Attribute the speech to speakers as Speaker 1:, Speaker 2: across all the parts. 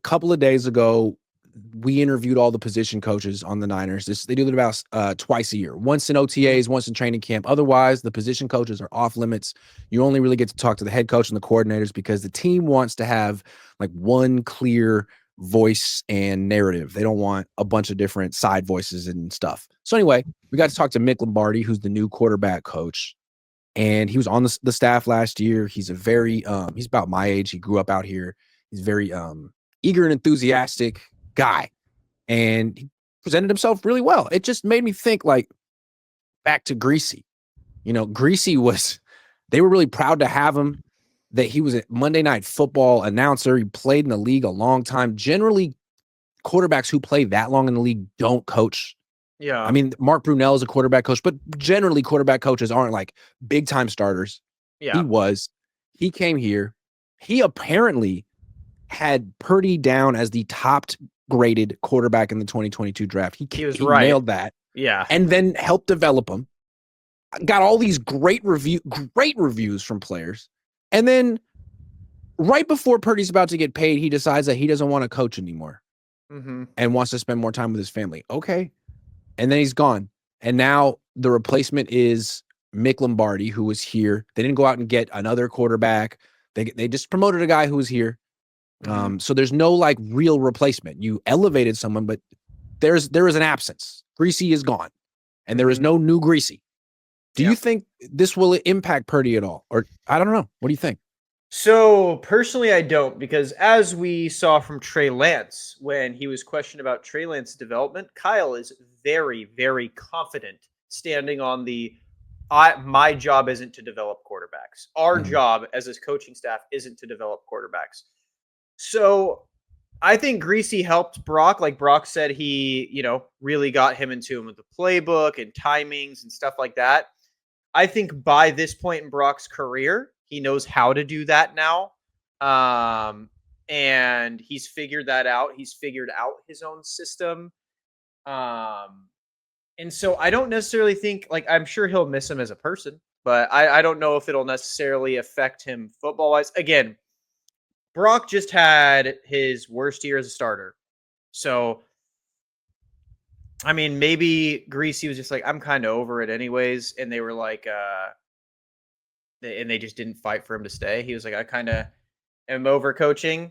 Speaker 1: couple of days ago, we interviewed all the position coaches on the Niners. They do it about twice a year, once in OTAs, once in training camp. Otherwise, the position coaches are off limits. You only really get to talk to the head coach and the coordinators because the team wants to have like one clear voice and narrative. They don't want a bunch of different side voices and stuff. So anyway, we got to talk to Mick Lombardi, who's the new quarterback coach. And he was on the staff last year. He's he's about my age. He grew up out here. He's very eager and enthusiastic guy. And he presented himself really well. It just made me think like back to Griese. Griese they were really proud to have him, that he was a Monday Night Football announcer. He played in the league a long time. Generally, quarterbacks who play that long in the league don't coach.
Speaker 2: Yeah.
Speaker 1: I mean, Mark Brunell is a quarterback coach, but generally quarterback coaches aren't like big time starters.
Speaker 2: Yeah.
Speaker 1: He came here. He apparently had Purdy down as the top graded quarterback in the 2022 draft. He
Speaker 2: was right.
Speaker 1: Nailed that.
Speaker 2: Yeah.
Speaker 1: And then helped develop him. Got all these great reviews from players. And then right before Purdy's about to get paid, he decides that he doesn't want to coach anymore and wants to spend more time with his family. Okay. And then he's gone. And now the replacement is Mick Lombardi, who was here. They didn't go out and get another quarterback. They just promoted a guy who was here. So there's no like real replacement. You elevated someone, but there is an absence. Griese is gone. And there is no new Griese. Do you think this will impact Purdy at all? Or I don't know. What do you think?
Speaker 2: So personally, I don't, because as we saw from Trey Lance, when he was questioned about Trey Lance's development, Kyle is very, very confident standing on my job isn't to develop quarterbacks. Our job as his coaching staff isn't to develop quarterbacks. So I think Griese helped Brock. Like Brock said, he, really got him into him with the playbook and timings and stuff like that. I think by this point in Brock's career, he knows how to do that now. And he's figured that out. He's figured out his own system. And so I don't necessarily think, like, I'm sure he'll miss him as a person, but I don't know if it'll necessarily affect him football-wise. Again, Brock just had his worst year as a starter. So, I mean, maybe Griese was just like, I'm kind of over it anyways. And they were like, and they just didn't fight for him to stay. He was like, I kind of am over coaching.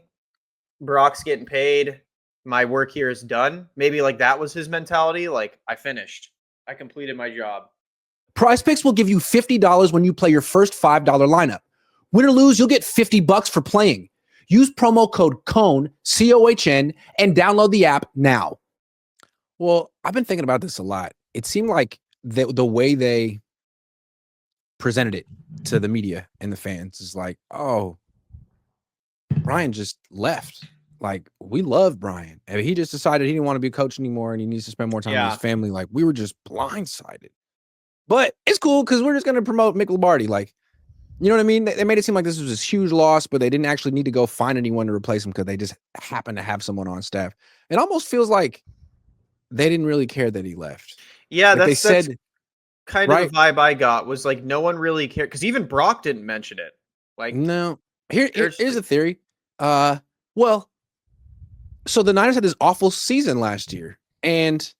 Speaker 2: Brock's getting paid. My work here is done. Maybe like that was his mentality. Like, I finished. I completed my job.
Speaker 1: Prize Picks will give you $50 when you play your first $5 lineup. Win or lose, you'll get $50 for playing. Use promo code Cohn, COHN, and download the app now. Well, I've been thinking about this a lot. It seemed like the way they presented it to the media and the fans is like, oh, Brian just left. Like, we love Brian. And he just decided he didn't want to be a coach anymore and he needs to spend more time with his family. Like, we were just blindsided. But it's cool because we're just going to promote Mick Lombardi. Like, you know what I mean? They made it seem like this was this huge loss, but they didn't actually need to go find anyone to replace him because they just happened to have someone on staff. It almost feels like they didn't really care that he left.
Speaker 2: Yeah,
Speaker 1: like
Speaker 2: that's kind of the vibe I got, was like no one really cared, because even Brock didn't mention it. Like,
Speaker 1: no. Here's a theory. Well, so the Niners had this awful season last year, and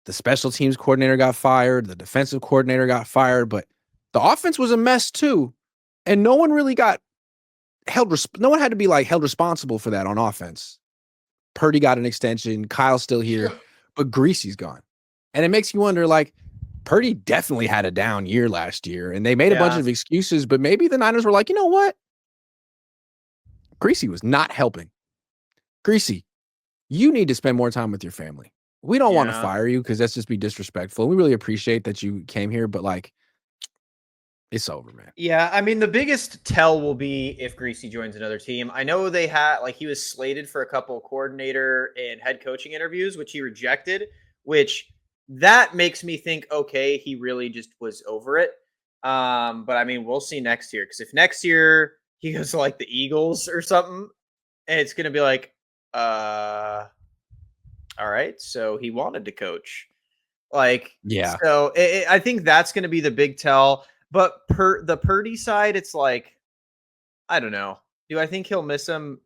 Speaker 1: the special teams coordinator got fired, the defensive coordinator got fired, but the offense was a mess too, and no one really got no one had to be like held responsible for that on offense. Purdy got an extension, Kyle's still here, but Griese's gone. And it makes you wonder, like, Purdy definitely had a down year last year, and they made a bunch of excuses, but maybe the Niners were like, you know what? Griese was not helping. Griese, you need to spend more time with your family. We don't want to fire you because that's just be disrespectful. We really appreciate that you came here, but like, it's over, man.
Speaker 2: Yeah, I mean, the biggest tell will be if Griese joins another team. I know they had, like, he was slated for a couple coordinator and head coaching interviews, which he rejected, which that makes me think, okay, he really just was over it. But I mean, we'll see next year, because if next year he goes to like the Eagles or something, and it's going to be like, all right, so he wanted to coach. Like,
Speaker 1: yeah.
Speaker 2: So I think that's going to be the big tell. But the Purdy side, it's like, I don't know. Do I think he'll miss him?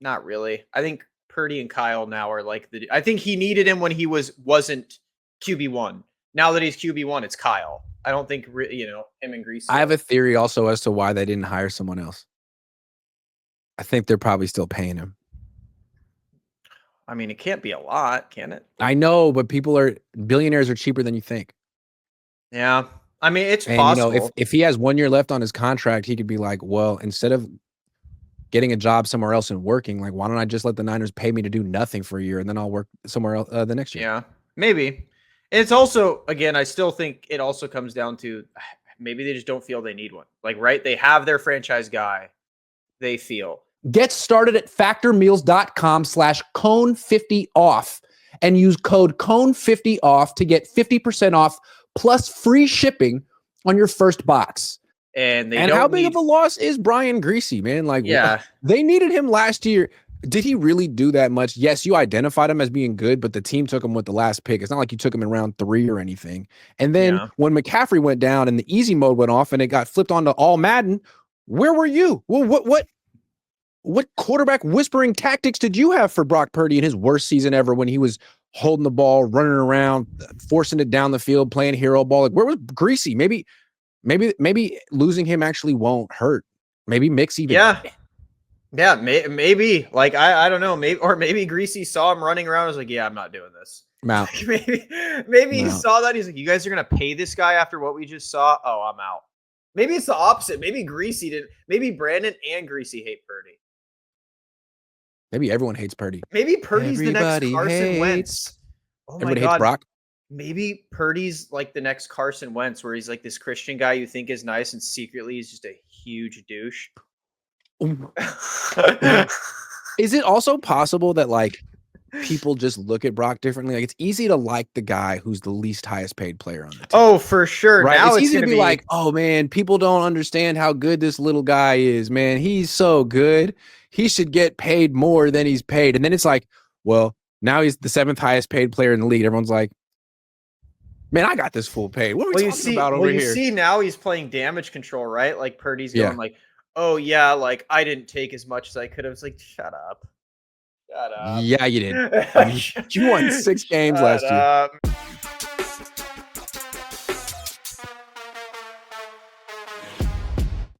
Speaker 2: Not really. I think Purdy and Kyle now are like I think he needed him when he wasn't QB1. Now that he's QB1, it's Kyle. I don't think him and Griese.
Speaker 1: I have a theory also as to why they didn't hire someone else. I think they're probably still paying him.
Speaker 2: I mean, it can't be a lot, can it?
Speaker 1: I know, but billionaires are cheaper than you think.
Speaker 2: Yeah. I mean, it's
Speaker 1: And,
Speaker 2: possible.
Speaker 1: if he has 1 year left on his contract, he could be like, well, instead of getting a job somewhere else and working, like, why don't I just let the Niners pay me to do nothing for a year and then I'll work somewhere else the next year?
Speaker 2: Yeah, maybe. It's also, again, I still think it also comes down to maybe they just don't feel they need one. Like, right? They have their franchise guy. They feel.
Speaker 1: Get started at factormeals.com/Cohn50off and use code Cohn50off to get 50% off plus free shipping on your first box.
Speaker 2: And
Speaker 1: how big of a loss is Brian Griese, man? Like,
Speaker 2: yeah,
Speaker 1: they needed him last year. Did he really do that much? Yes, you identified him as being good, but the team took him with the last pick. It's not like you took him in round 3 or anything. And then when McCaffrey went down and the easy mode went off and it got flipped onto all Madden, where were you? Well, what quarterback whispering tactics did you have for Brock Purdy in his worst season ever when he was holding the ball, running around, forcing it down the field, playing hero ball? Like, where was Griese? Maybe losing him actually won't hurt. Maybe Mix even.
Speaker 2: Yeah, maybe. Like, I don't know. Maybe Griese saw him running around and was like, yeah, I'm not doing this.
Speaker 1: I'm out.
Speaker 2: maybe he saw that. He's like, you guys are going to pay this guy after what we just saw? Oh, I'm out. Maybe it's the opposite. Maybe Griese didn't. Maybe Brandon and Griese hate Purdy.
Speaker 1: Maybe everyone hates Purdy.
Speaker 2: Maybe Purdy's the next Carson Wentz. Oh my God.
Speaker 1: Hates Brock.
Speaker 2: Maybe Purdy's like the next Carson Wentz, where he's like this Christian guy you think is nice and secretly he's just a huge douche.
Speaker 1: Is it also possible that like people just look at Brock differently? Like, it's easy to like the guy who's the least highest paid player on the team.
Speaker 2: Oh, for sure.
Speaker 1: Right?
Speaker 2: Now
Speaker 1: it's easy to be like, oh man, people don't understand how good this little guy is, man. He's so good. He should get paid more than he's paid. And then it's like, well, now he's the 7th highest paid player in the league. Everyone's like, man, I got this full pay. What are we talking about over here?
Speaker 2: You see now he's playing damage control, right? Like Purdy's going like, oh yeah, like I didn't take as much as I could have. It's like, shut up.
Speaker 1: Yeah, you did. You won 6 games last year.